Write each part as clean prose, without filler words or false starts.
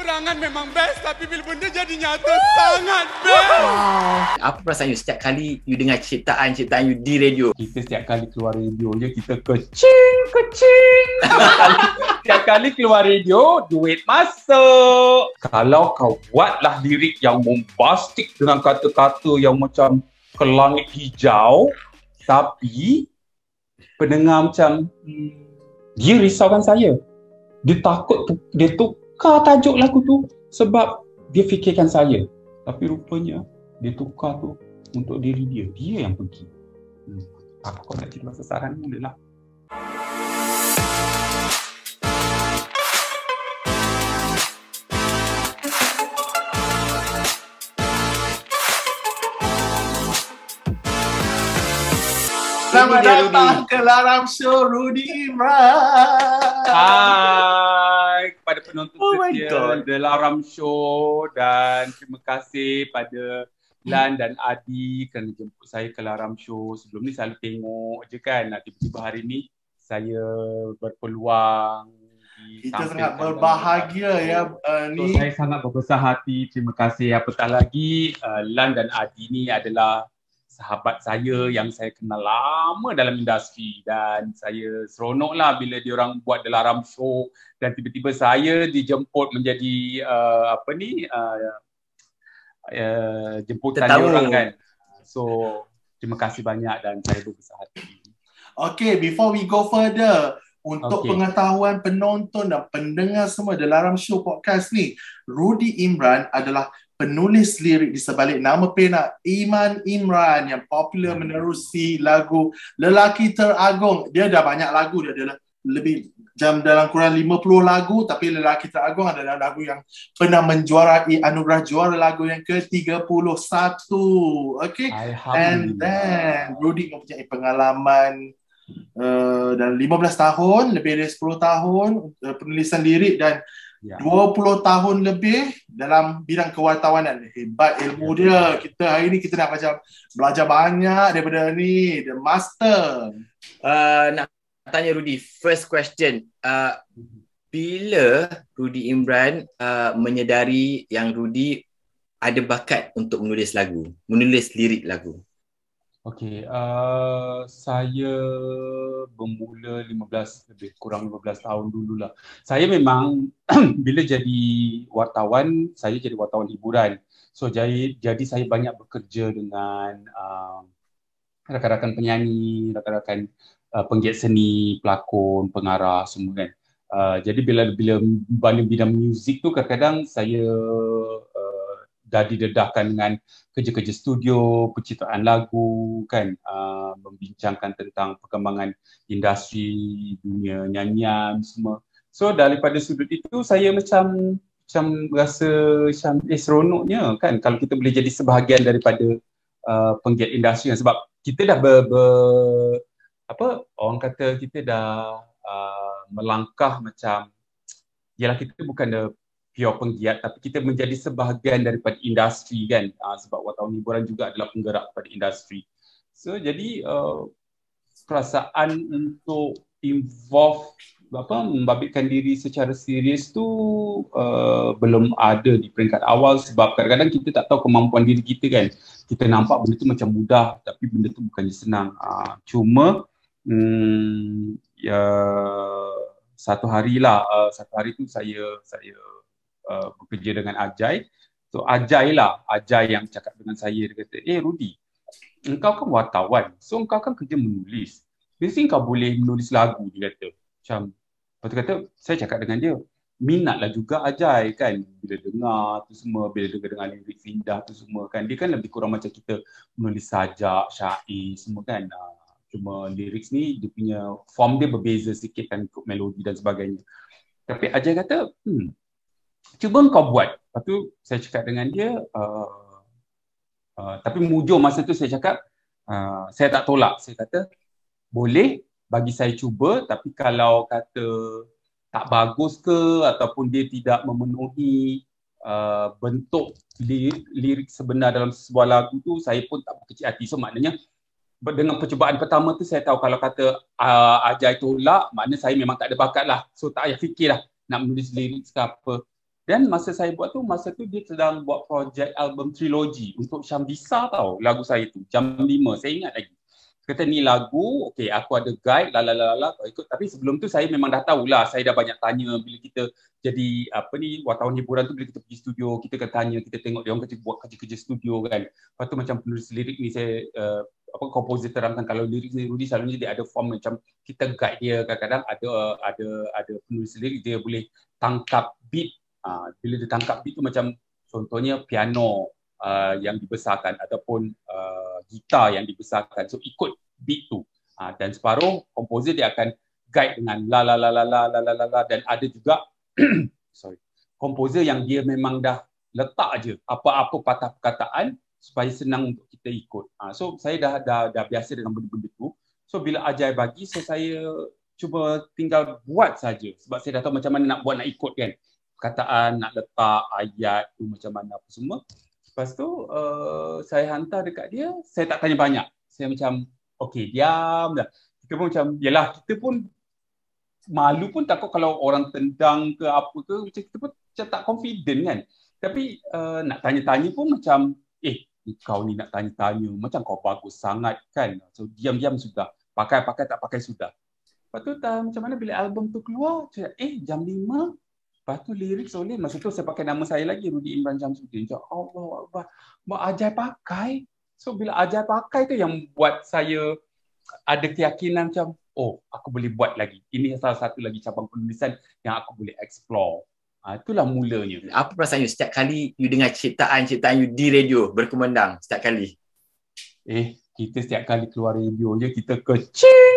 Berangan memang best, tapi bila benda jadi nyata sangat best. Wow. Apa perasaan you setiap kali you dengar ciptaan-ciptaan you di radio? Kita setiap kali keluar radio je, kita kecing. Setiap kali keluar radio, duit masuk. Kalau kau buatlah lirik yang bombastik dengan kata-kata yang macam ke langit hijau, tapi pendengar macam dia risaukan saya. Dia takut dia tukar tajuk lagu tu sebab dia fikirkan saya. Tapi rupanya dia tukar tu untuk diri dia. Dia yang pergi. Apa kau nak cerita pasal saran ni? Mulalah. Selamat datang ke Laram Show, Rudy Imran. Hai kepada penonton my setia God. The Laram Show, dan terima kasih pada Lan dan Adi kerana jemput saya ke Laram Show. Sebelum ni selalu tengok je kan. Tiba-tiba hari ni saya berpeluang Kita sangat berbahagia ya So, saya sangat berbesar hati. Terima kasih. Apatah lagi Lan dan Adi ni adalah sahabat saya yang saya kenal lama dalam industri, dan saya seronoklah bila diorang buat The Laram Show dan tiba-tiba saya dijemput menjadi jemputan diorang kan. So terima kasih banyak dan saya berbesar hati. Okay, before we go further, untuk pengetahuan penonton dan pendengar semua The Laram Show podcast ni, Rudy Imran adalah penulis lirik di sebalik nama pena Iman Imran yang popular menerusi lagu Lelaki Teragung. Dia dah banyak lagu, dia ada lebih dalam kurang 50 lagu, tapi Lelaki Teragung adalah lagu yang pernah menjuarai anugerah juara lagu yang ke-31. Okay, and then Rudy mempunyai pengalaman dalam 15 tahun, lebih dari 10 tahun penulisan lirik dan 20 tahun lebih dalam bidang kewartawanan. Hebat ilmu dia. Kita hari ni kita nak belajar banyak daripada ni, the master. Nak tanya Rudy, first question. Bila Rudy Imran menyedari yang Rudy ada bakat untuk menulis lagu, menulis lirik lagu? Okey, saya bermula lebih kurang 15 tahun dululah. Saya memang bila jadi wartawan, saya jadi wartawan hiburan. So jadi saya banyak bekerja dengan rakan-rakan penyanyi, rakan-rakan penggiat seni, pelakon, pengarah semua kan. Jadi bila bidang muzik tu kadang-kadang saya dah didedahkan dengan kerja-kerja studio, penciptaan lagu kan, membincangkan tentang perkembangan industri dunia nyanyian semua. So daripada sudut itu saya macam rasa macam seronoknya kan kalau kita boleh jadi sebahagian daripada penggiat industri kan, sebab kita dah orang kata kita dah melangkah macam yalah kita bukan pure penggiat, tapi kita menjadi sebahagian daripada industri kan, sebab wartawan hiburan juga adalah penggerak pada industri. So jadi perasaan untuk involve membabitkan diri secara serius tu belum ada di peringkat awal, sebab kadang-kadang kita tak tahu kemampuan diri kita kan. Kita nampak benda tu macam mudah, tapi benda tu bukannya senang. Cuma satu hari tu saya bekerja dengan Ajay. So Ajay yang cakap dengan saya, dia kata, Rudy, engkau kan wartawan, so engkau kan kerja menulis, mesti engkau boleh menulis lagu, dia kata. Macam, lepas tu kata, saya cakap dengan dia, minatlah juga Ajay kan, bila dengar tu semua, bila dengar lirik indah tu semua kan, dia kan lebih kurang macam kita menulis sajak, syair semua kan. Cuma lirik ni, dia punya form dia berbeza sikit kan, ikut melodi dan sebagainya. Tapi Ajay kata, cuba kau buat. Lepas tu saya cakap dengan dia, tapi mujur masa tu saya cakap, saya tak tolak. Saya kata, boleh bagi saya cuba, tapi kalau kata tak bagus ke ataupun dia tidak memenuhi bentuk lirik sebenar dalam sebuah lagu tu, saya pun tak berkecil hati. So maknanya dengan percubaan pertama tu saya tahu kalau kata Ajay tolak, maknanya saya memang tak ada bakat lah. So tak payah fikirlah nak menulis lirik ke apa. Dan masa saya buat tu, masa tu dia sedang buat projek album trilogi untuk Syamdisa tau, lagu saya tu, Jam 5, saya ingat lagi. Kata ni lagu, okay, aku ada guide, kau ikut. Tapi sebelum tu saya memang dah tahulah, saya dah banyak tanya bila kita jadi wartawan hiburan tu, bila kita pergi studio, kita akan tanya, kita tengok dia orang buat kerja-kerja studio kan. Lepas tu macam penulis lirik ni saya, komposer terangkan kalau lirik ni Rudy selalunya dia ada form macam kita guide dia, kadang-kadang ada penulis lirik dia boleh tangkap beat. Bila dia tangkap beat tu macam contohnya piano yang dibesarkan ataupun gitar yang dibesarkan, so ikut beat tu, dan separuh komposer dia akan guide dengan la dan ada juga komposer yang dia memang dah letak je apa-apa patah perkataan supaya senang untuk kita ikut. So saya dah biasa dengan benda-benda tu. So bila Ajai bagi, so saya cuba tinggal buat saja sebab saya dah tahu macam mana nak ikut kan, perkataan, nak letak ayat tu macam mana apa semua. Lepas tu saya hantar dekat dia, saya tak tanya banyak. Saya macam, okey, diam dah. Kita pun macam, yelah, kita pun malu pun takut kalau orang tendang ke apa ke, macam kita pun macam tak confident kan. Tapi nak tanya-tanya pun macam, kau ni nak tanya-tanya, macam kau bagus sangat kan. So diam-diam sudah, pakai tak pakai sudah. Lepas tu macam mana bila album tu keluar, saya jam 5, lepas tu lirik soleh. Masa tu saya pakai nama saya lagi, Rudy Imran Syamsuddin. Allah Akbar, Mak Ajai pakai. So bila Ajai pakai tu yang buat saya ada keyakinan macam, aku boleh buat lagi. Ini salah satu lagi cabang penulisan yang aku boleh explore. Itulah mulanya. Apa perasaan you setiap kali you dengar ciptaan-ciptaan you di radio berkumandang setiap kali? Kita setiap kali keluar radio je kita kecing.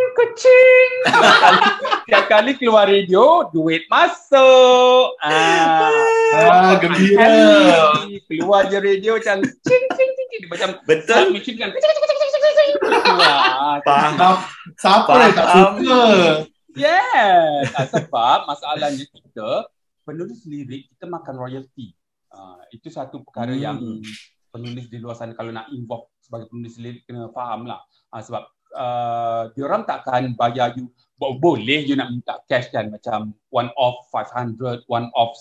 Setiap kali keluar radio, duit masuk. Gembira. Keluar je radio macam cing. Macam betul. Mesin kan. Siapa yang tak suka? Yes. Sebab masalahnya kita, penulis lirik, kita makan royalty. Itu satu perkara yang penulis di luar sana kalau nak involve sebagai penulis lirik kena faham lah. Sebab diorang takkan bayar you, boleh you nak minta cash kan, macam one off 500, one off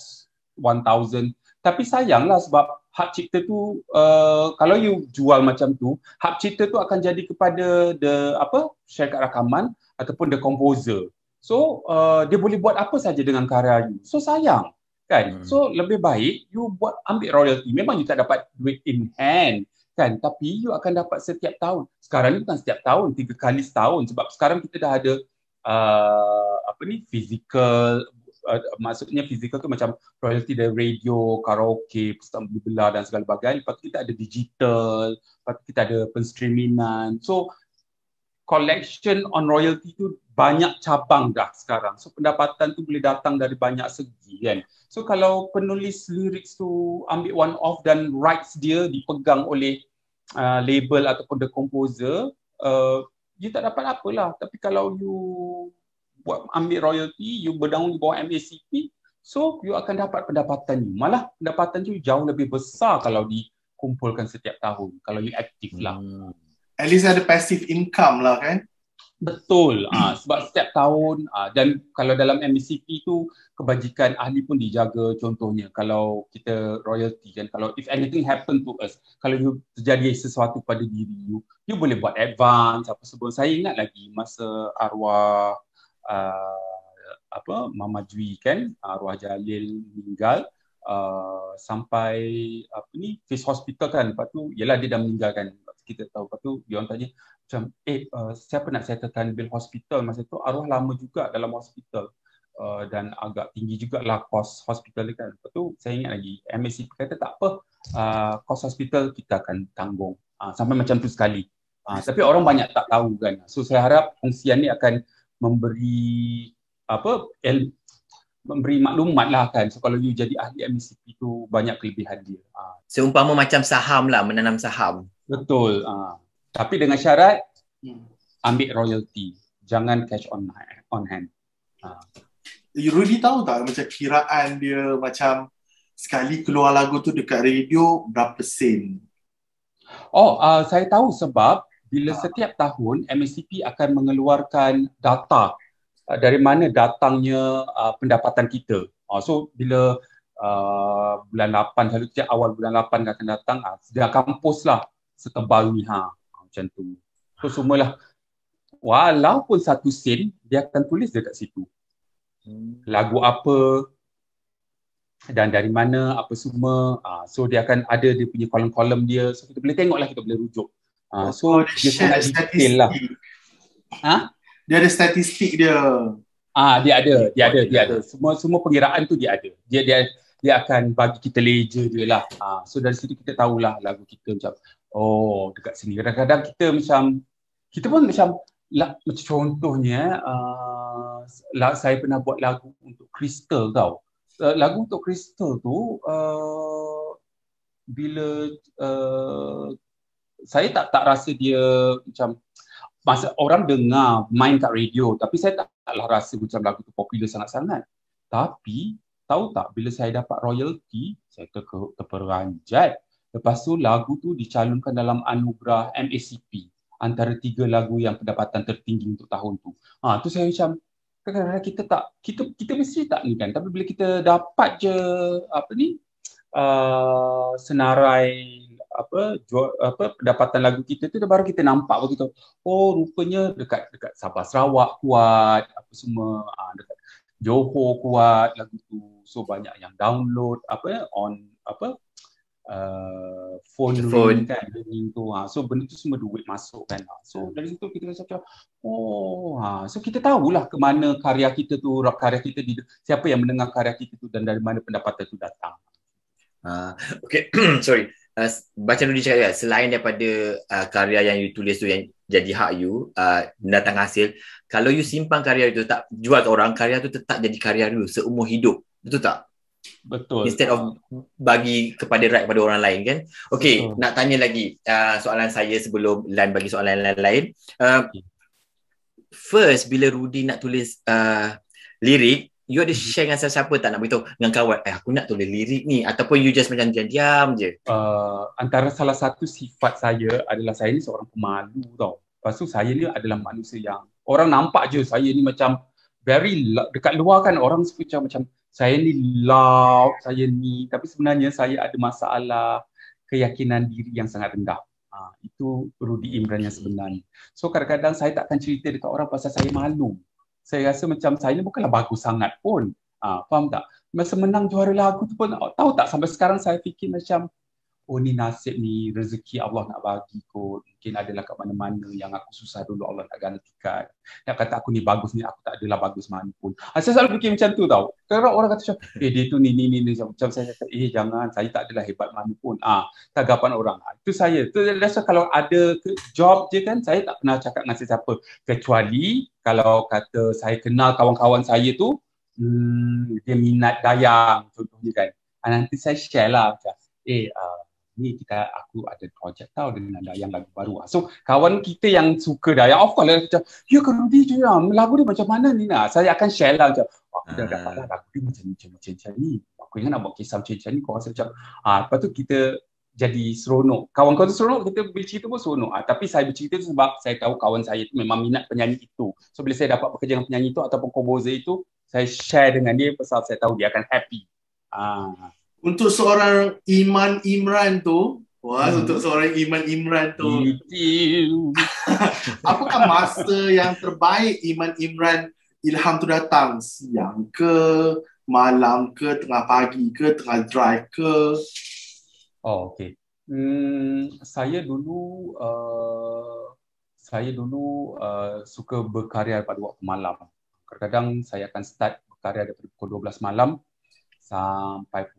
1000, tapi sayanglah sebab hak cipta tu kalau you jual macam tu, hak cipta tu akan jadi kepada syarikat rakaman ataupun the composer. So dia boleh buat apa saja dengan karya you, so sayang kan. So lebih baik you ambil royalty. Memang you tak dapat duit in hand kan, tapi you akan dapat setiap tahun. Sekarang ni bukan setiap tahun, 3 kali setahun, sebab sekarang kita dah ada physical, maksudnya physical tu macam royalty dari radio, karaoke, persembahan beli belah dan segala bagai. Lepas tu kita ada digital, lepas tu kita ada penstreamingan. So collection on royalty tu banyak cabang dah sekarang. So pendapatan tu boleh datang dari banyak segi kan. So kalau penulis lirik tu ambil one off dan rights dia dipegang oleh label ataupun the composer, you tak dapat apalah. Tapi kalau you ambil royalty, you bernaung di bawah MACP, so you akan dapat pendapatan you. Malah pendapatan you jauh lebih besar kalau dikumpulkan setiap tahun, kalau you aktif lah. At least ada passive income lah kan? Betul. Sebab setiap tahun, dan kalau dalam MACP tu kebajikan ahli pun dijaga. Contohnya kalau kita royalty kan, kalau if anything happen to us, kalau you terjadi sesuatu pada diri you, you boleh buat advance apa sebagainya. Saya ingat lagi masa arwah Mama Jui kan, arwah Jalil meninggal, sampai Face Hospital kan. Lepas tu yelah dia dah meninggal kan, kita tahu. Lepas tu dia orang tanya macam siapa nak settlekan bil hospital. Masa tu arwah lama juga dalam hospital, dan agak tinggi jugalah kos hospital kan. Lepas tu saya ingat lagi MACP kata tak apa, kos hospital kita akan tanggung, sampai macam tu sekali. Tapi orang banyak tak tahu kan. So saya harap kongsian ni akan memberi memberi maklumat lah kan. So kalau you jadi ahli MACP tu banyak kelebihan dia. Seumpama macam saham lah, menanam saham. Betul. Tapi dengan syarat ambil royalty, jangan cash on hand. Rudy tahu tak macam kiraan dia, macam sekali keluar lagu tu dekat radio berapa sen? Saya tahu sebab bila setiap tahun MACP akan mengeluarkan data dari mana datangnya pendapatan kita. So bila bulan 8, selalu setiap awal bulan 8 akan datang, dia akan post lah setebal ni, macam tu. So semualah, walaupun satu sen, dia akan tulis dekat situ. Lagu apa, dan dari mana, apa semua. So dia akan ada dia punya kolom-kolom dia. So kita boleh tengok lah, kita boleh rujuk. So dia sangat detail lah. Dia ada statistik dia. Dia ada. Semua pengiraan tu dia ada. Dia akan bagi kita ledger dia lah. So dari situ kita tahulah lagu kita macam, dekat sini. Kadang-kadang kita pun macam contohnya, saya pernah buat lagu untuk Crystal tau. Lagu untuk Crystal tu, bila saya tak rasa dia macam, masa orang dengar main kat radio, tapi saya taklah rasa macam lagu tu popular sangat-sangat. Tapi tahu tak, bila saya dapat royalty, saya terperanjat. Lepas tu lagu tu dicalonkan dalam anugerah MACP, antara 3 lagu yang pendapatan tertinggi untuk tahun tu. Tu saya macam, kadang-kadang kita mesti tak ni kan, tapi bila kita dapat je senarai pendapatan lagu kita tu, baru kita nampak begitu. Rupanya dekat Sabah Sarawak kuat, apa semua, dekat Johor kuat lagu tu. So banyak yang download phone kan, tu. So benda tu semua duit masuk kan. So dari situ kita rasa macam, so kita tahulah ke mana karya kita tu, siapa yang mendengar karya kita tu, dan dari mana pendapatan tu datang. Okay, sorry. Macam Rudy cakap, selain daripada karya yang you tulis tu yang jadi hak you, datang hasil, kalau you simpan karya itu, tak jual ke orang, karya tu tetap jadi karya you seumur hidup. Betul tak? Betul. Instead of bagi kepada kepada orang lain kan. Okay, betul. Nak tanya lagi soalan saya sebelum Lan bagi soalan lain. First, bila Rudy nak tulis lirik, you ada share dengan siapa tak, nak beritahu dengan kawan, aku nak tulis lirik ni, ataupun you just macam diam je? Antara salah satu sifat saya adalah saya ni seorang pemalu tau. Lepas tu saya ni adalah manusia yang orang nampak je saya ni macam very dekat luar kan, orang suka macam saya ni loud, saya ni, tapi sebenarnya saya ada masalah keyakinan diri yang sangat rendah. Itu Rudy Imran yang sebenarnya. So kadang-kadang saya tak akan cerita dekat orang pasal saya malu. Saya rasa macam saya ni bukanlah bagus sangat pun. Faham tak? Masa menang juara lagu tu pun, tahu tak, sampai sekarang saya fikir macam, ni nasib ni, rezeki Allah nak bagi kot. Mungkin adalah kat mana-mana yang aku susah dulu Allah nak gantikan. Nak kata aku ni bagus ni, aku tak adalah bagus mana pun. Saya selalu fikir macam tu tau. Kerana orang kata macam, dia tu ni. Macam saya kata, jangan, saya tak adalah hebat mana pun. Tanggapan orang. Itu saya. Itu rasa kalau ada job je kan, saya tak pernah cakap dengan siapa. Kecuali kalau kata saya kenal kawan-kawan saya tu, dia minat dayang contohnya kan. Nanti saya share lah macam, ni aku ada projek tau dengan dayang lagu baru. So kawan kita yang suka dayang, of course lah macam, ya kan Rudy je lagu dia macam mana ni nak. Saya akan share lah macam, aku dah dapat lah lagu dia macam ni. Aku ingat nak buat kisah macam ni, kau rasa macam, lepas tu kita jadi seronok. Kawan-kawan tu seronok, kita bercerita pun seronok. Tapi saya bercerita tu sebab saya tahu kawan saya tu memang minat penyanyi itu. So bila saya dapat bekerja dengan penyanyi itu ataupun komposer itu, saya share dengan dia pasal saya tahu dia akan happy. Untuk seorang Iman Imran tu, untuk seorang Iman Imran tu, apakah masa yang terbaik Iman Imran ilham tu datang? Siang ke, malam ke, tengah pagi ke, tengah drive ke? Okay. Saya dulu suka berkarya pada waktu malam. Kadang-kadang saya akan start berkarya daripada pukul 12 malam sampai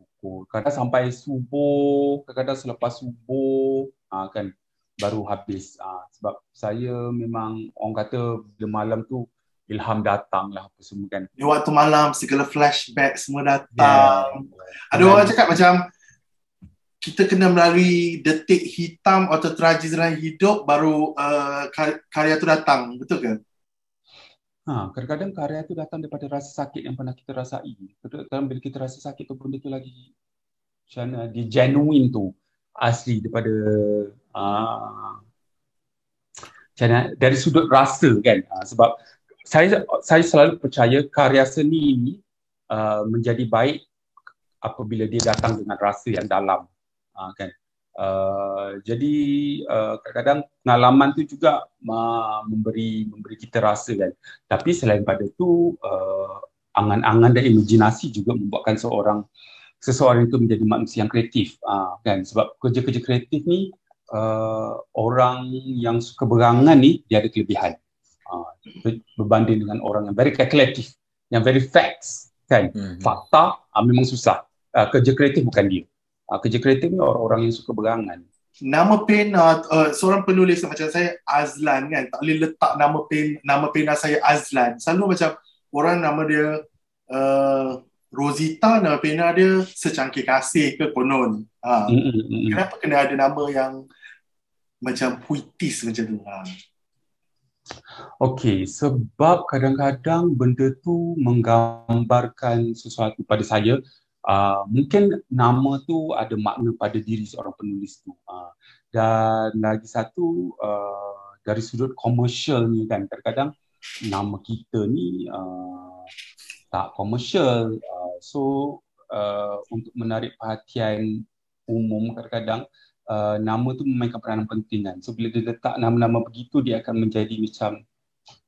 kadang sampai subuh, kadang-kadang selepas subuh kan baru habis. Sebab saya memang orang kata bila malam tu ilham datang lah apa semua kan. Di waktu malam segala flashback semua datang. Ada orang cakap macam kita kena melalui detik hitam atau tragedi dalam hidup baru karya tu datang. Betul ke? Kadang-kadang karya itu datang daripada rasa sakit yang pernah kita rasai. Kadang-kadang bila kita rasa sakit tu, benda tu lagi macam mana, dia genuine tu, asli daripada dari sudut rasa kan. Sebab saya selalu percaya karya seni ini menjadi baik apabila dia datang dengan rasa yang dalam, kan. Jadi kadang-kadang pengalaman tu juga memberi kita rasa, kan. Tapi selain pada tu angan-angan dan imajinasi juga membuatkan seseorang itu menjadi manusia yang kreatif, kan. Sebab kerja-kerja kreatif ni orang yang suka berangan ni dia ada kelebihan berbanding dengan orang yang very calculative, yang very facts, kan. Fakta memang susah. Kerja kreatif bukan dia. Kerja kreatif ni orang-orang yang suka berangan. Nama pena seorang penulis macam saya Azlan, kan, tak boleh letak nama pena saya Azlan. Selalu macam orang nama dia Rosita, nama pena dia Secangkir Kasih ke konon. Kenapa kena ada nama yang macam puitis macam tu? Okey, sebab kadang-kadang benda tu menggambarkan sesuatu pada saya. Mungkin nama tu ada makna pada diri seorang penulis tu. Dan lagi satu, dari sudut komersial ni, kan, kadang-kadang nama kita ni tak komersial. So untuk menarik perhatian umum, kadang-kadang nama tu memainkan peranan penting, kan. So bila dia letak nama-nama begitu, dia akan menjadi macam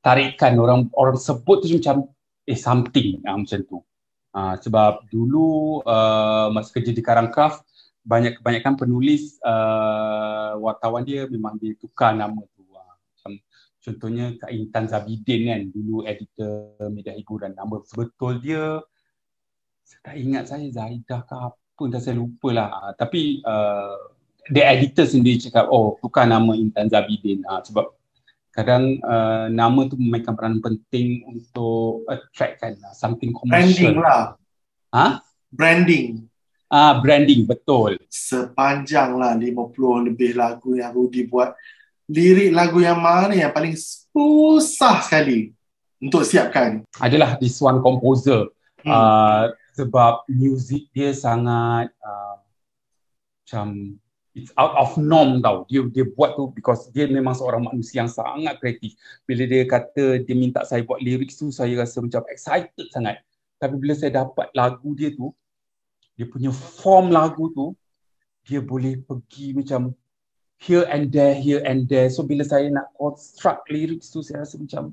tarikan orang sebut tu macam something, macam tu. Sebab dulu masa kerja di Karangkraft, kebanyakan penulis wartawan dia memang dia tukar nama tu. Macam contohnya Kak Intan Zabidin, kan, dulu editor media hiburan. Nama sebetul dia saya tak ingat, saya Zaidah ke apa, dah saya lupa lah. Tapi the editor sendiri cakap, tukar nama Intan Zabidin, sebab kadang nama tu memainkan peranan penting untuk attract, kan, something commercial. Branding lah. Branding. Branding, betul. Sepanjang lah 50 lebih lagu yang Rudy buat, lirik lagu yang mana yang paling susah sekali untuk siapkan? Adalah this one composer. Sebab music dia sangat macam it's out of norm tau. Dia buat tu because dia memang seorang manusia yang sangat kreatif. Bila dia kata dia minta saya buat lirik tu, saya rasa macam excited sangat. Tapi bila saya dapat lagu dia tu, dia punya form lagu tu, dia boleh pergi macam here and there. So bila saya nak construct lirik tu, saya rasa macam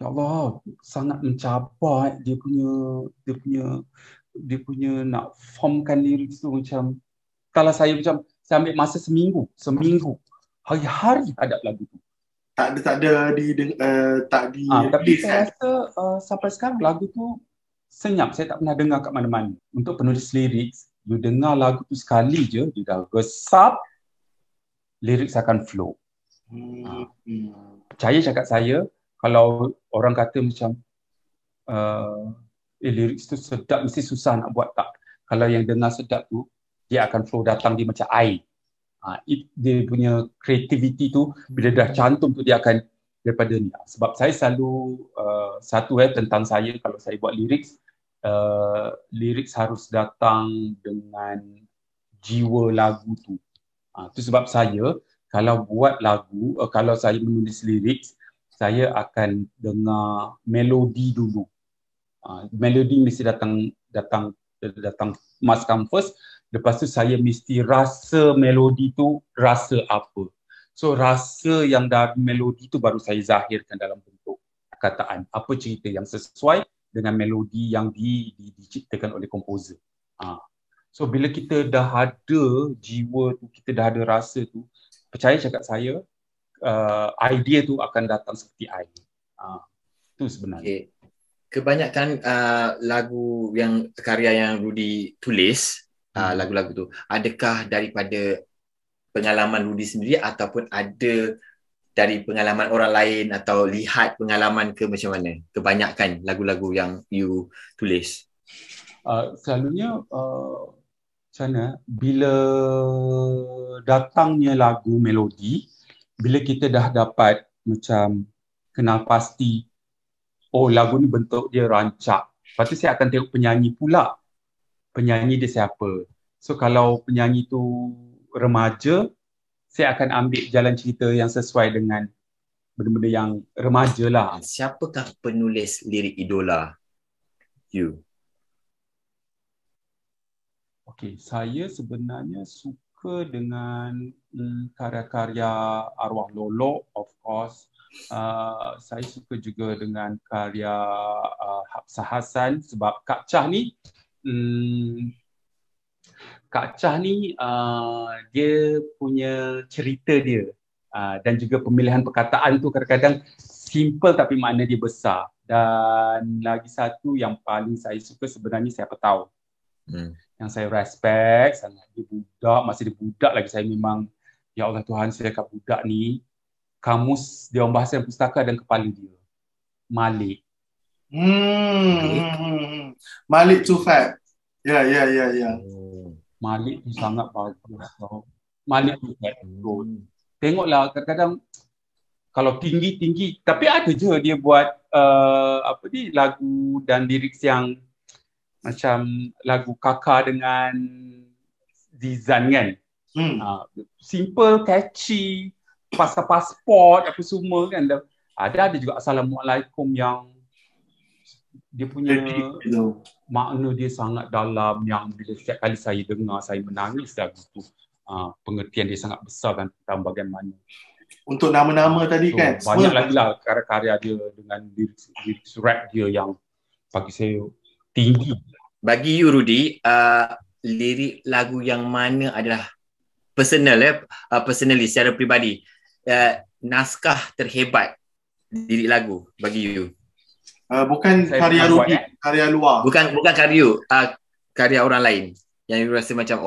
ya Allah, sangat mencabar dia punya nak formkan lirik tu. Macam kalau saya ambil masa seminggu hari-hari hadap lagu tu. Tak ada tapi saya rasa sampai sekarang lagu tu senyap, saya tak pernah dengar kat mana-mana. Untuk penulis lirik, you dengar lagu tu sekali je, dia dah resap, lirik akan flow. Percaya cakap saya, kalau orang kata macam lirik tu sedap, mesti susah nak buat, tak. Kalau yang dengar sedap tu, dia akan flow datang dia macam air. Dia punya creativity tu bila dah cantum tu dia akan daripada ni. Sebab saya selalu tentang saya, kalau saya buat lirik harus datang dengan jiwa lagu tu. Itu sebab saya kalau buat lagu, kalau saya menulis lirik, saya akan dengar melodi dulu. Melodi mesti datang must come first. Lepas tu saya mesti rasa melodi tu rasa apa. So rasa yang dari melodi tu baru saya zahirkan dalam bentuk perkataan. Apa cerita yang sesuai dengan melodi yang diciptakan oleh komposer. So bila kita dah ada jiwa tu, kita dah ada rasa tu, percaya cakap saya, idea tu akan datang seperti air. Itu sebenarnya. Okay. Kebanyakan lagu karya yang Rudy tulis, lagu-lagu tu, adakah daripada pengalaman Rudy sendiri ataupun ada dari pengalaman orang lain atau lihat pengalaman ke macam mana? Kebanyakan lagu-lagu yang you tulis. Selalunya sana bila datangnya lagu melodi, bila kita dah dapat macam kenal pasti, lagu ni bentuk dia rancak. Lepas tu saya akan tengok penyanyi pula. Penyanyi dia siapa. So kalau penyanyi tu remaja, saya akan ambil jalan cerita yang sesuai dengan benda-benda yang remaja lah. Siapakah penulis lirik idola you? Okey, saya sebenarnya suka dengan karya-karya arwah Lolo, of course. Saya suka juga dengan karya Hafsah Hassan sebab Kak Chah ni dia punya cerita dia dan juga pemilihan perkataan tu kadang-kadang simple tapi makna dia besar. Dan lagi satu yang paling saya suka sebenarnya Siapa Tahu. Yang saya respect sangat, dia budak, masih dia budak lagi, saya memang ya Allah Tuhan, saya kat budak ni kamus Dewan Bahasa dan Pustaka dan kepala dia Malik. Malik Tufat. Ya. Malik tu sangat bagus. Malik Tufat. Tengoklah kadang-kadang kalau tinggi-tinggi, tapi ada je dia buat lagu dan lirik yang macam lagu Kaka dengan Zizan kan. Simple, catchy, pasal pasport apa semua kan. Ada juga Assalamualaikum yang dia punya makna dia sangat dalam, yang bila setiap kali saya dengar saya menangis lagu tu. Pengertian dia sangat besar kan tentang bagaimana. Untuk nama-nama tadi kan. Banyak lagi lah karya-karya dia dengan lirik rap dia yang bagi saya tinggi. Bagi you Rudy, lirik lagu yang mana adalah personally secara peribadi, naskah terhebat lirik lagu bagi you? Bukan Saya karya Rudy, karya luar. Bukan karya orang lain yang you rasa macam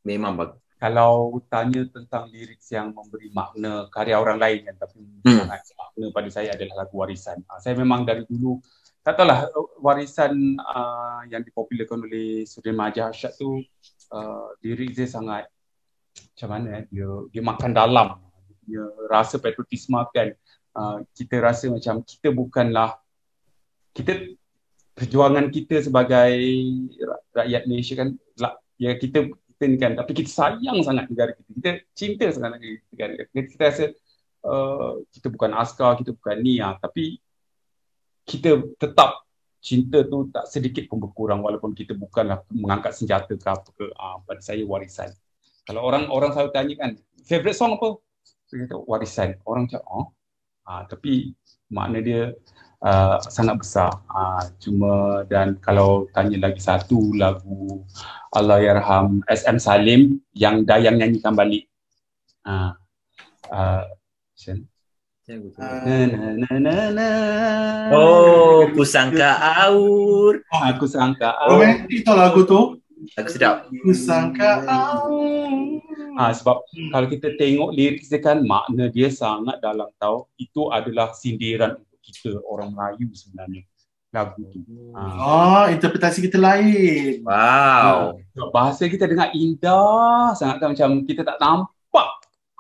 memang bagus. Kalau tanya tentang lirik yang memberi makna karya orang lain kan, tapi sangat makna pada saya adalah lagu Warisan. Saya memang dari dulu, tak tahulah, Warisan yang dipopularkan oleh Sudirman Haji Hashad tu, lirik dia sangat macam mana dia makan dalam, dia rasa patriotisme kan. Kita rasa macam kita bukanlah, perjuangan kita sebagai rakyat Malaysia kan, ya kita ni kan, tapi kita sayang sangat negara kita, kita cinta sangat negara kita. Kita rasa kita bukan askar, kita bukan ni, tapi kita tetap cinta tu tak sedikit pun berkurang walaupun kita bukanlah mengangkat senjata ke apa ke. Pada saya Warisan. Kalau orang selalu tanya kan, favorite song apa? Saya kata Warisan. Orang cakap tapi makna dia sangat besar. Cuma, dan kalau tanya lagi satu lagu Allahyarham SM Salim yang Dayang nyanyikan balik. Ku sangka aur. Aku sangka aur. Romantik tau lagu tu. Lagu sedap. Ku sangka aur. Sebab kalau kita tengok lirik dia kan, makna dia sangat dalam tau. Itu adalah sindiran untuk kita orang Melayu sebenarnya, lagu tu. Interpretasi kita lain. Wow. Bahasa kita dengar indah sangat kan, macam kita tak nampak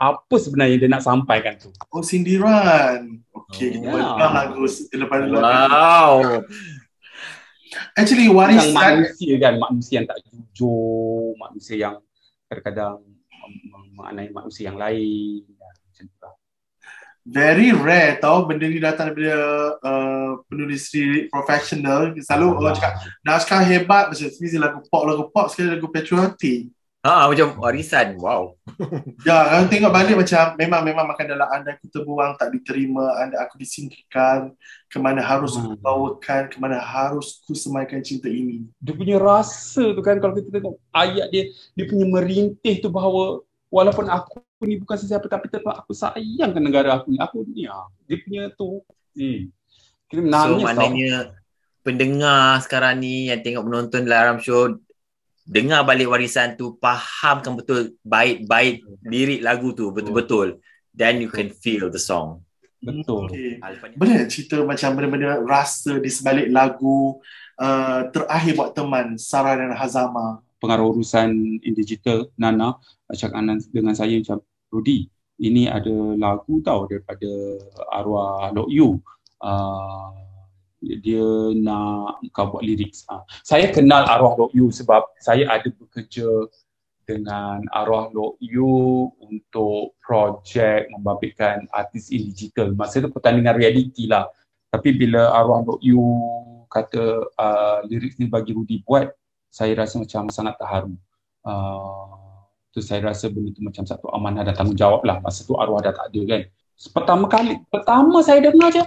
apa sebenarnya dia nak sampaikan tu. Sindiran. Okey, kita boleh dengar lagu selepas lagu. Wow. Actually, Warisan manusia kan, manusia yang tak jujur, manusia yang kadang-kadang mengenai manusia yang lain, macam tu lah. Very rare tau benda ni datang daripada penulis lirik profesional. Selalu orang cakap naskah hebat, macam ni lagu pop, sekali lagu patriotik. Macam Warisan. Wow. Ya, kalau tengok balik macam memang makan dalam anda aku terbuang, tak diterima, anda aku disingkirkan, kemana harus ku bawakan, kemana harus ku semaikan cinta ini. Dia punya rasa tu kan, kalau kita tengok ayat dia punya merintih tu, bahawa walaupun aku ni bukan sesiapa tapi tetap aku sayangkan negara aku ni. Dia punya tu. Kita menangis. So maknanya pendengar sekarang ni yang tengok menonton dalam show, dengar balik Warisan tu, fahamkan betul bait-bait lirik lagu tu betul-betul, then you can feel the song. Betul. Boleh cerita macam benda-benda rasa di sebalik lagu terakhir buat teman Sarah dan Hazama? Pengaruh urusan in digital, Nana cakap dengan saya macam, Rudy, ini ada lagu tau daripada arwah Lok Yu. Dia nak kau buat lirik. Saya kenal arwah Lok Yu sebab saya ada bekerja dengan arwah Lok Yu untuk projek membabitkan artis in digital. Masa itu pertandingan reality lah. Tapi bila arwah Lok Yu kata lirik ni bagi Rudy buat, saya rasa macam sangat terharu. Tu saya rasa benda tu macam satu amanah dan tanggungjawab lah. Masa tu arwah dah tak ada kan. Pertama saya dengar je,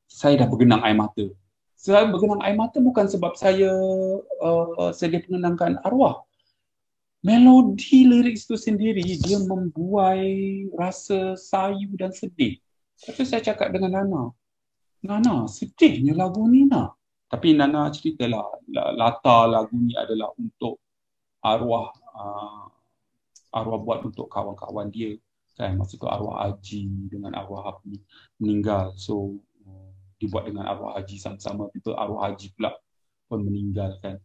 saya dah bergenang air mata. Saya bergenang air mata bukan sebab saya sedih mengenangkan arwah. Melodi lirik itu sendiri, dia membuai rasa sayu dan sedih. Lepas tu saya cakap dengan Nana, sedihnya lagu ni nak. Tapi Nana ceritalah, latar lagu ni adalah untuk arwah buat untuk kawan-kawan dia. Kan, masa tu arwah Haji dengan arwah Hafi meninggal. So, dibuat dengan arwah Haji sama-sama. Itu arwah Haji pula pun meninggal kan.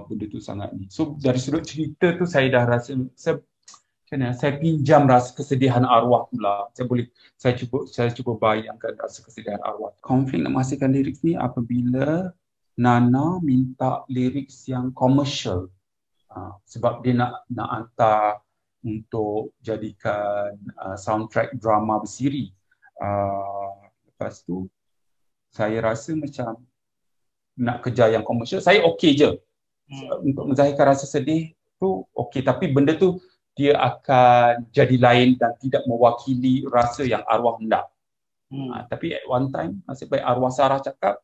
Benda tu sangat ni. So dari sudut cerita tu saya dah rasa saya pinjam rasa kesedihan arwah pula. Saya cuba bayangkan rasa kesedihan arwah. Konflik nak menghasilkan lirik ni apabila Nana minta lirik yang komersial. Sebab dia nak hantar untuk jadikan soundtrack drama bersiri. Lepas tu saya rasa macam nak kejar yang komersial, saya okey je. Untuk menzahirkan rasa sedih tu okey, tapi benda tu dia akan jadi lain dan tidak mewakili rasa yang arwah hendak. Tapi at one time, nasib baik arwah Sarah cakap,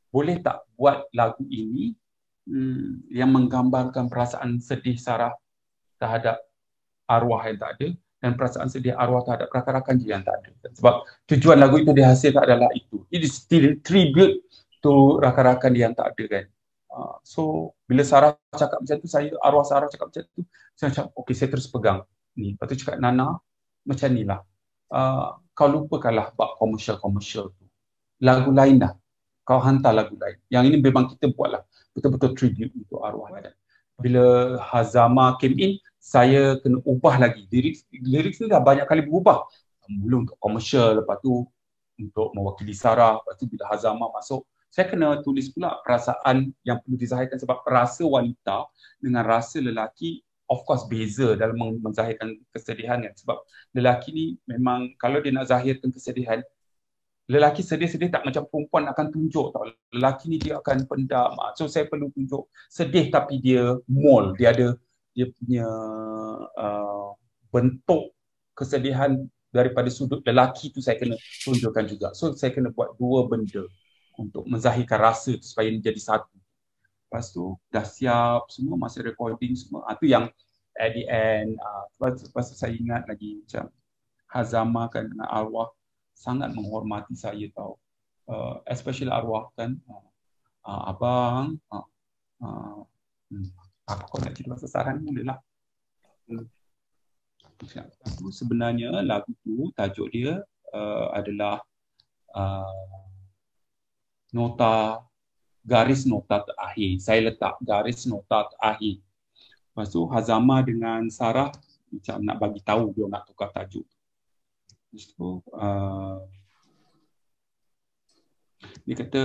boleh tak buat lagu ini yang menggambarkan perasaan sedih Sarah terhadap arwah yang tak ada dan perasaan sedih arwah terhadap rakan-rakan dia yang tak ada. Sebab tujuan lagu itu dihasilkan adalah itu. It is still tribute to rakan-rakan dia yang tak ada kan. So bila Sarah cakap macam tu, arwah Sarah cakap macam tu, saya cakap okey, saya terus pegang ni. Lepas tu cakap Nana, macam ni lah, kau lupakanlah bab komersial tu, lagu lain dah, kau hantar lagu lain. Yang ini memang kita buatlah betul-betul tribute untuk arwah. Bila Hazama came in, saya kena ubah lagi lirik ni dah banyak kali berubah. Mula untuk komersial, lepas tu untuk mewakili Sarah, lepas tu bila Hazama masuk, saya kena tulis pula perasaan yang perlu dizahirkan, sebab rasa wanita dengan rasa lelaki of course beza dalam menzahirkan kesedihan kan. Sebab lelaki ni memang kalau dia nak zahirkan kesedihan, lelaki sedih-sedih tak macam perempuan akan tunjuk tau. Lelaki ni dia akan pendam. So saya perlu tunjuk sedih tapi dia mold, dia ada dia punya bentuk kesedihan daripada sudut lelaki tu saya kena tunjukkan juga. So saya kena buat dua benda untuk menzahirkan rasa tu supaya jadi satu. Lepas tu dah siap semua, masa recording semua. Tu yang at the end, lepas tu saya ingat lagi macam Hazama kan dengan arwah sangat menghormati saya tau. Especially arwah kan, abang, aku nak cerita pasal Sarah ni boleh lah. Sebenarnya lagu tu tajuk dia adalah garis nota terakhir. Saya letak garis nota terakhir. Lepas tu Hazama dengan Sarah macam nak bagi tahu dia nak tukar tajuk. Lepas tu dia kata,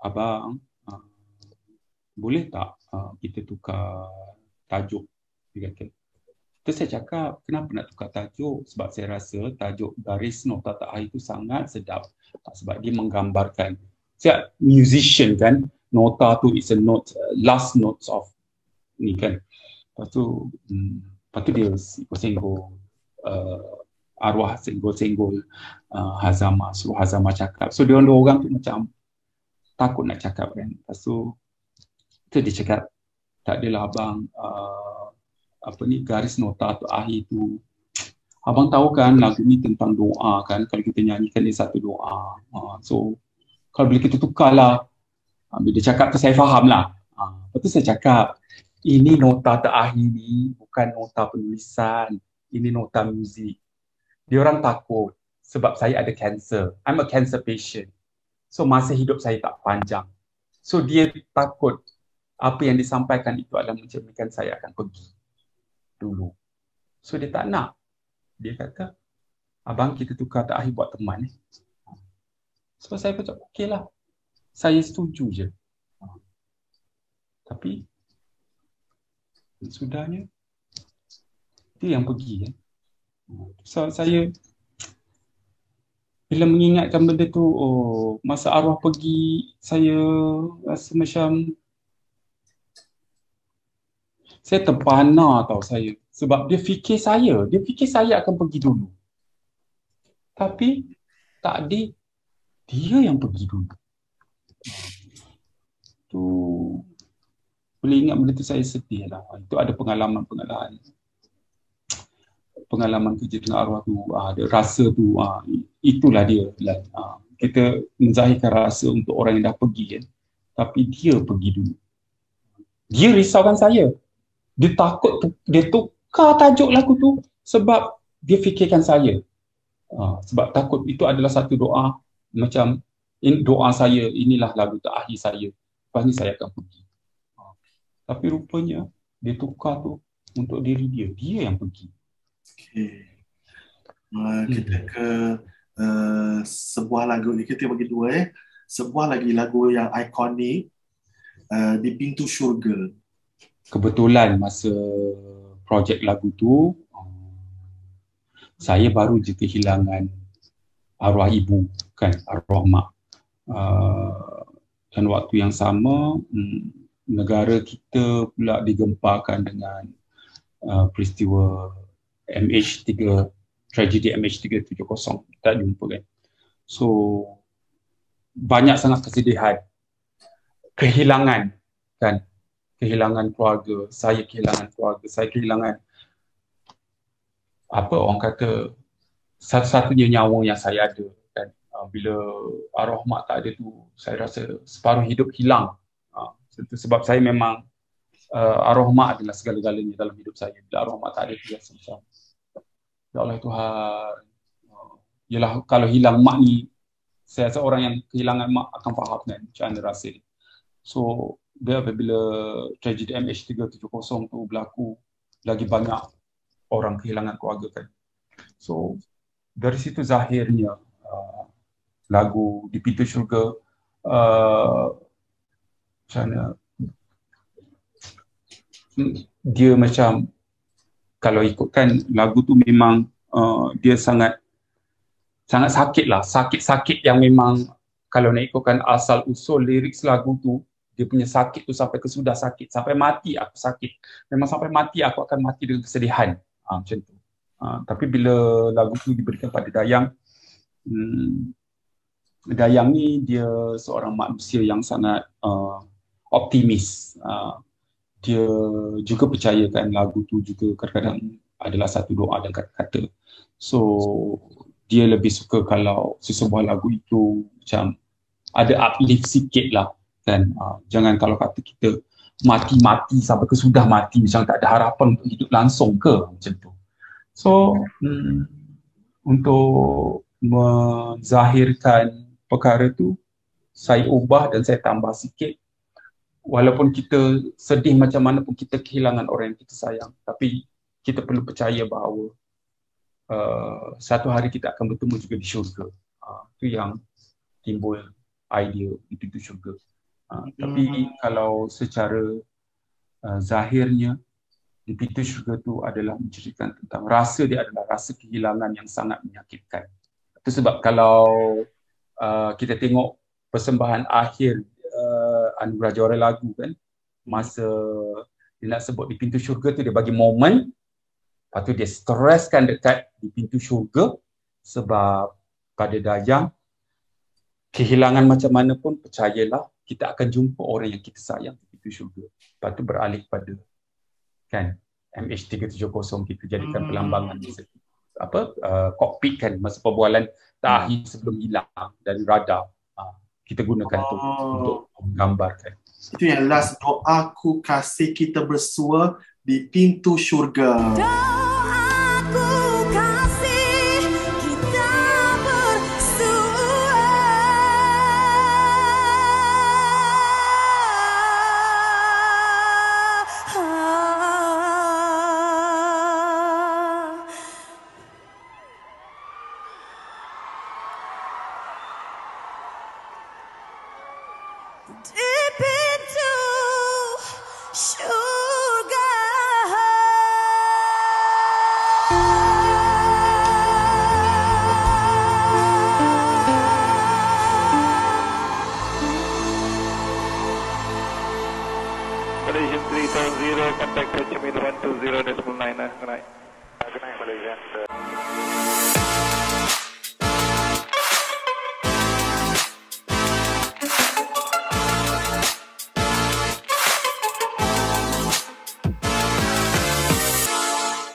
abang, boleh tak kita tukar tajuk? Dia kata. Terus saya cakap, kenapa nak tukar tajuk? Sebab saya rasa tajuk garis nota terakhir itu sangat sedap. Sebab dia menggambarkan, saya musician kan, nota tu is a note, last notes of ni kan. Lepas tu dia senggol arwah, senggol Hazama, suruh Hazama cakap. So dia orang tu macam takut nak cakap kan. Lepas tu dia cakap, tak adalah abang, garis nota tu akhir tu, abang tahu kan lagu ni tentang doa kan, kalau kita nyanyikan dia satu doa. So kalau boleh kita tukar lah. Bila dia cakap tu saya faham lah. Lepas tu saya cakap, ini nota terakhir ni bukan nota penulisan, ini nota muzik. Dia orang takut sebab saya ada cancer. I'm a cancer patient. So masa hidup saya tak panjang. So dia takut apa yang disampaikan itu adalah mencerminkan saya akan pergi dulu. So dia tak nak. Dia kata, abang kita tukar terakhir buat teman. So saya cakap, okey lah. Saya setuju je. Tapi sudahnya dia yang pergi kan. So saya bila mengingatkan benda tu, masa arwah pergi, saya rasa macam Saya terpana tau saya. Sebab dia fikir saya akan pergi dulu. Tapi tak ada, dia yang pergi dulu. Tu boleh ingat benda tu saya sedih lah. Itu ada pengalaman kerja dengan arwah tu, ada rasa tu, itulah dia. Kita menzahirkan rasa untuk orang yang dah pergi kan. Tapi dia pergi dulu. Dia risaukan saya. Dia takut, dia tukar tajuk lagu tu sebab dia fikirkan saya. Sebab takut itu adalah satu doa, macam doa saya, inilah lagu terakhir saya. Lepas ni saya akan pergi. Tapi rupanya dia tukar tu untuk diri dia. Dia yang pergi. Okay. Kita ke sebuah lagu ni. Kita bagi dua sebuah lagi lagu yang ikonik, Di Pintu Syurga. Kebetulan masa projek lagu tu, saya baru je kehilangan arwah ibu, kan, arwah mak. Dan waktu yang sama, negara kita pula digemparkan dengan peristiwa MH3, tragedi MH370. Tak jumpa kan. So, banyak sangat kesedihan, kehilangan, kan, kehilangan keluarga, saya kehilangan keluarga, saya kehilangan apa orang kata, satu-satunya nyawa yang saya ada, kan. Bila arwah mak tak ada tu, saya rasa separuh hidup hilang. Sebab saya memang arwah mak adalah segala-galanya dalam hidup saya. Bila arwah mak tak ada tu, rasa macam, ya Allah Tuhan, yelah, kalau hilang mak ni, saya rasa orang yang kehilangan mak akan faham kan macam mana rasa ni. So, dia apabila tragedi MH370 tu berlaku, lagi banyak orang kehilangan keluarga kan. So, dari situ zahirnya lagu Di Pintu Syurga, macam mana, dia macam, kalau ikutkan lagu tu memang dia sangat sakit lah, sakit-sakit yang memang kalau nak ikutkan asal usul lirik lagu tu, dia punya sakit tu sampai kesudah sakit, sampai mati aku sakit, memang sampai mati aku akan mati dengan kesedihan, macam tu. Tapi bila lagu tu diberikan pada Dayang, Dayang ni dia seorang manusia yang sangat optimis. Dia juga percayakan lagu tu juga kadang-kadang adalah satu doa dan kata-kata. So, dia lebih suka kalau sesebuah lagu itu macam ada uplift sikit lah, kan. Jangan kalau kata kita mati-mati sampai kesudah mati, macam tak ada harapan untuk hidup langsung ke, macam tu. So, untuk menzahirkan perkara tu, saya ubah dan saya tambah sikit. Walaupun kita sedih macam mana pun, kita kehilangan orang yang kita sayang, tapi kita perlu percaya bahawa satu hari kita akan bertemu juga di syurga. Itu yang timbul idea Di Pintu Syurga. Tapi kalau secara zahirnya, Di Pintu Syurga tu adalah menceritakan tentang rasa dia adalah rasa kehilangan yang sangat menyakitkan. Itu sebab kalau kita tengok persembahan akhir Anugerah Juara Lagu kan, masa dia nak sebut Di Pintu Syurga tu, dia bagi momen, lepas tu dia streskan dekat Di Pintu Syurga, sebab pada Dayang, kehilangan macam mana pun, percayalah kita akan jumpa orang yang kita sayang di Pintu Syurga. Lepas tu beralih pada, kan, MH370 kita jadikan pelambangan kokpit kan, masa perbualan terakhir sebelum hilang dari radar. Kita gunakan tu untuk menggambarkan. Itu yang last, doaku kasih kita bersua di pintu syurga. Doaku kasih kita bersua. Di pintu syurga. Contact Ho Chi Minh 120.9. Good night. Good night, Malaysia.